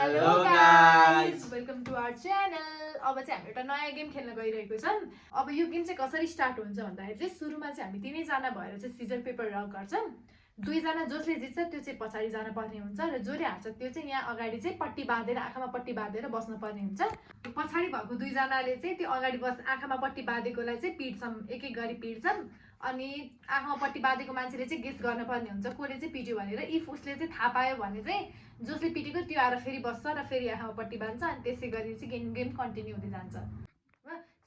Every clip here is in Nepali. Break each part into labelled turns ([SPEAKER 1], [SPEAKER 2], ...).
[SPEAKER 1] Hello guys, welcome to our channel. अब चाहिँ हामी एउटा नयाँ गेम खेल्न गइरहेको छौँ। अब यो गेम चाहिँ कसरी स्टार्ट हुन्छ भन्दाखेरि चाहिँ सुरुमा चाहिँ हामी तिनैजना भएर चाहिँ सिजर पेपर रक गर्छौँ। दुईजना जसले जित्छ त्यो चाहिँ पछाडि जान पर्ने हुन्छ र जसले हार्छ त्यो चाहिँ यहाँ अगाडि चाहिँ पट्टी बाँधेर आँखामा पट्टी बाँधेर बस्नु पर्ने हुन्छ। पछाडि भएको दुईजनाले चाहिँ त्यो अगाडि आँखामा पट्टी बाँधेकोलाई चाहिँ पिट्छौँ, एक एक गरी पिट्छौँ। अनि आँखामा पट्टी बाँधेको मान्छेले चाहिँ गेस गर्न पर्ने हुन्छ कसले चाहिँ पिट्यो भनेर। इफ उसले चाहिँ थाहा पायो भने चाहिँ जसले पिटेको त्यो आएर फेरि बस्छ र फेरि आँखामा पट्टी बाँध्छ अनि त्यसै गरी चाहिँ गेम कन्टिन्यू हुँदै जान्छ।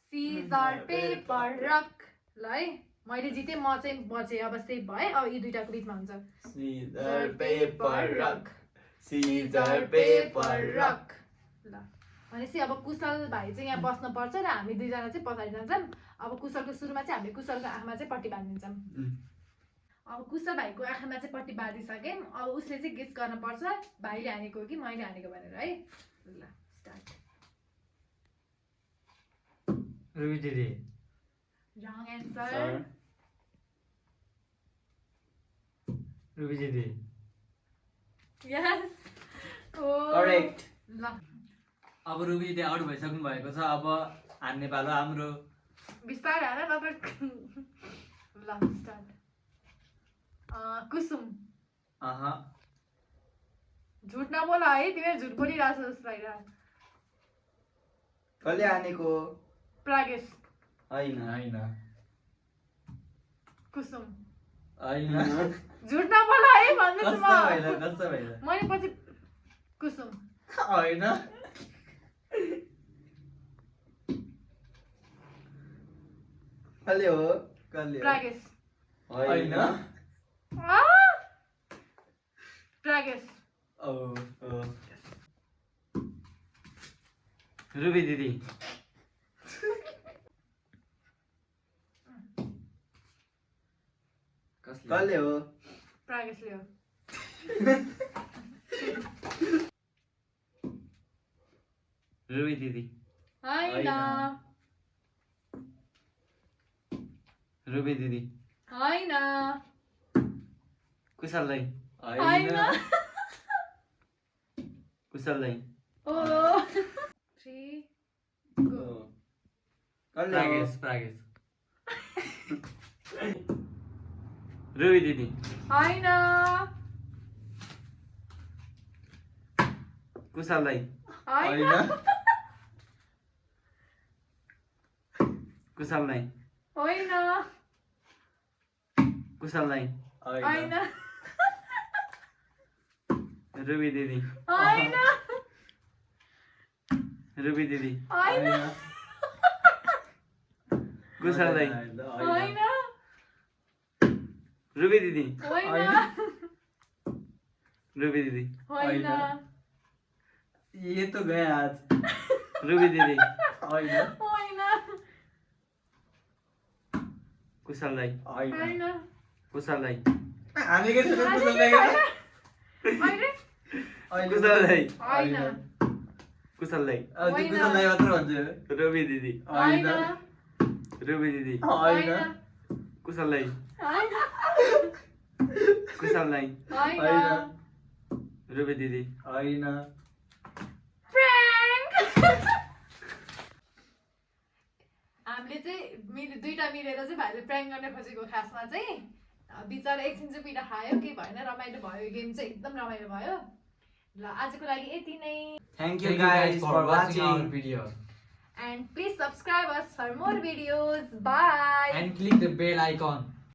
[SPEAKER 1] Scissor paper rock. ल है, मैले जितेँ, म चाहिँ बचेँ, अब सेभ भएँ। अब यी दुईटाको बिचमा हुन्छ
[SPEAKER 2] scissor paper rock,
[SPEAKER 1] scissor paper rock. ल भनेपछि अब कुशल भाइ चाहिँ यहाँ बस्नुपर्छ र हामी दुईजना चाहिँ पछाडि जान्छौँ। अब कुशलको सुरुमा चाहिँ हामीले कुशलको आँखामा चाहिँ पट्टी बाँधिदिन्छौँ। अब कुशल भाइको आँखामा चाहिँ पट्टी बाँधिसक्यौँ। अब उसले चाहिँ गेस गर्न पर्छ भाइले हानेको हो कि मैले हानेको भनेर है। ल स्टार्ट।
[SPEAKER 2] रुबी दिदी।
[SPEAKER 1] रङ एन्सर।
[SPEAKER 2] रुबी दिदी।
[SPEAKER 1] यस,
[SPEAKER 2] करेक्ट।
[SPEAKER 1] ल
[SPEAKER 2] अब रुबी दिदी आउट भइसक्नु भएको छ। अब हान्ने पालो हाम्रो।
[SPEAKER 1] बिस्तारै हान नत्र। ल स्टार्ट। कुसुम। झुट नबोल है, तिमीहरू झुट बोलिरहेछौ जस्तो लागिरहेको।
[SPEAKER 3] कसले हानेको?
[SPEAKER 1] प्रागेश।
[SPEAKER 3] हैन
[SPEAKER 2] हैन
[SPEAKER 1] कुसुम।
[SPEAKER 2] हैन
[SPEAKER 1] झुट नबोल है भन्दैछु म।
[SPEAKER 2] कस्तो भइला
[SPEAKER 1] मैले पछि कुसुम।
[SPEAKER 2] हैन
[SPEAKER 3] कसले हो?
[SPEAKER 1] प्रागेश।
[SPEAKER 2] हैन
[SPEAKER 1] प्रागेश।
[SPEAKER 2] रुबी दिदी।
[SPEAKER 3] कसले हो?
[SPEAKER 1] प्रागेशले हो।
[SPEAKER 2] रुबी दिदी।
[SPEAKER 1] हैन
[SPEAKER 2] रुबी दिदी।
[SPEAKER 1] हैन
[SPEAKER 2] कुशललाई।
[SPEAKER 1] हैन।
[SPEAKER 2] कुशललाई।
[SPEAKER 1] ओ 3 गो।
[SPEAKER 3] कसले हो?
[SPEAKER 2] प्रागेश। रुबी दिदी।
[SPEAKER 1] हैन
[SPEAKER 2] कुशललाई।
[SPEAKER 1] हैन
[SPEAKER 2] कुशललाई।
[SPEAKER 1] हैन
[SPEAKER 2] कुशललाई।
[SPEAKER 1] हैन
[SPEAKER 2] रुबी दिदी।
[SPEAKER 1] हैन
[SPEAKER 2] रुबी दिदी।
[SPEAKER 1] हैन
[SPEAKER 2] कुशललाई।
[SPEAKER 1] हैन
[SPEAKER 2] रुबी दिदी।
[SPEAKER 1] हैन
[SPEAKER 2] रुबी दिदी।
[SPEAKER 1] हैन
[SPEAKER 3] ये तो गया आज।
[SPEAKER 2] रुबी दिदी।
[SPEAKER 3] हैन
[SPEAKER 1] हैन
[SPEAKER 2] कुशललाई।
[SPEAKER 1] हैन
[SPEAKER 2] कुशललाई।
[SPEAKER 3] हानेको छैन कुशललाई।
[SPEAKER 1] हैन
[SPEAKER 2] कुशललाई।
[SPEAKER 1] हैन
[SPEAKER 2] कुशललाई।
[SPEAKER 3] कुशललाई मात्र भन्छु।
[SPEAKER 2] रुबी दिदी।
[SPEAKER 1] हैन
[SPEAKER 2] रुबी दिदी।
[SPEAKER 3] हैन
[SPEAKER 2] कुशललाई।
[SPEAKER 1] हैन
[SPEAKER 2] कुशललाई।
[SPEAKER 1] हैन
[SPEAKER 2] रुबी दिदी।
[SPEAKER 3] हैन
[SPEAKER 1] हामीले चाहिँ दुईटा मिलेर चाहिँ भाइले प्र्याङ्क गर्न खोजेको। खासमा चाहिँ बिचरा एकछिन चाहिँ पिटा खायो, केही भएन, रमाइलो भयो। गेम चाहिँ एकदम रमाइलो भयो। ल आजको लागि यति नै।
[SPEAKER 3] Thank you guys for watching
[SPEAKER 2] our video.
[SPEAKER 1] And please subscribe us for more videos. Bye.
[SPEAKER 2] And click the bell icon.